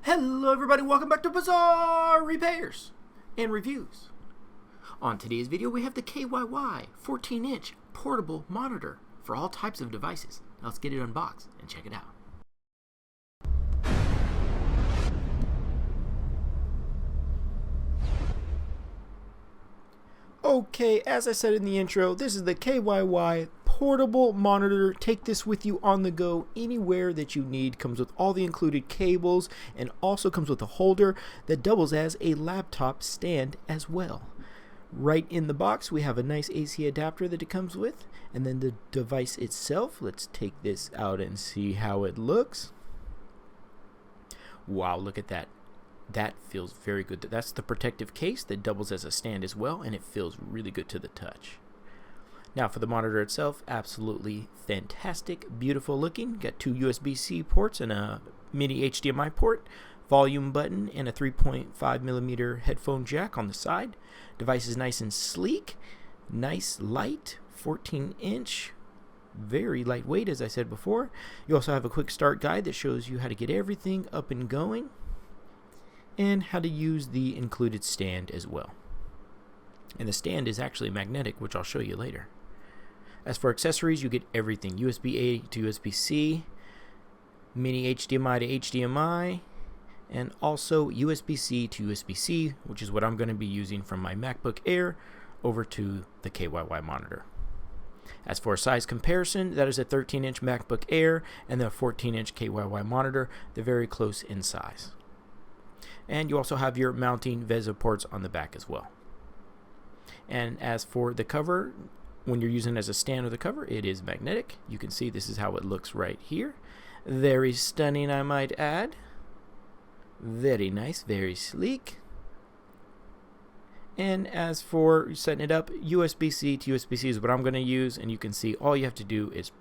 Hello everybody, welcome back to Bazzar Repairs and Reviews. On today's video we have the KYY 14-inch portable monitor for all types of devices. Now let's get it unboxed and check it out. Okay, as I said in the intro, this is the KYY Portable Monitor. Take this with you on the go anywhere that you need. Comes with all the included cables and also comes with a holder that doubles as a laptop stand as well. Right in the box we have a nice AC adapter that it comes with, and then the device itself. Let's take this out and see how it looks. Wow, look at that. That feels very good. That's the protective case that doubles as a stand as well, and it feels really good to the touch. Now for the monitor itself, absolutely fantastic, beautiful looking. Got two USB-C ports and a mini HDMI port, volume button, and a 3.5mm headphone jack on the side. Device is nice and sleek, nice light, 14-inch, very lightweight as I said before. You also have a quick start guide that shows you how to get everything up and going, and how to use the included stand as well. And the stand is actually magnetic, which I'll show you later. As for accessories, you get everything: USB-A to USB-C, mini HDMI to HDMI, and also USB-C to USB-C, which is what I'm going to be using from my MacBook Air over to the KYY monitor. As for a size comparison, that is a 13-inch MacBook Air and the 14-inch KYY monitor. They're very close in size. And you also have your mounting VESA ports on the back as well. And as for the cover, when you're using it as a stand or the cover, it is magnetic. You can see this is how it looks right here. Very stunning, I might add. Very nice, very sleek. And as for setting it up, USB-C to USB-C is what I'm going to use, and you can see all you have to do is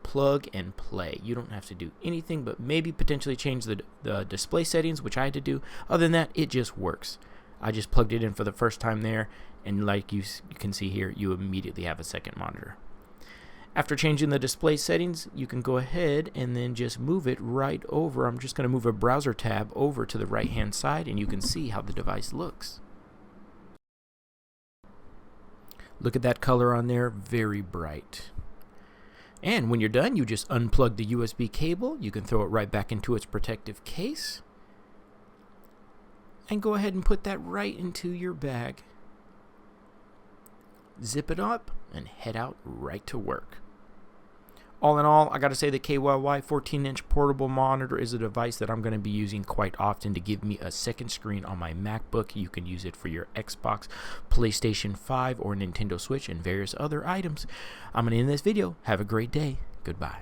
plug and play. You don't have to do anything but maybe potentially change the display settings, which I had to do. Other than that, it just works. I just plugged it in for the first time there, and like you can see here, you immediately have a second monitor. After changing the display settings, you can go ahead and then just move it right over. I'm just going to move a browser tab over to the right hand side, and you can see how the device looks. Look at that color on there, very bright. And when you're done, you just unplug the USB cable. You can throw it right back into its protective case. And go ahead and put that right into your bag. Zip it up and head out right to work. All in all, I got to say the KYY 14-inch portable monitor is a device that I'm going to be using quite often to give me a second screen on my MacBook. You can use it for your Xbox, PlayStation 5, or Nintendo Switch, and various other items. I'm going to end this video. Have a great day. Goodbye.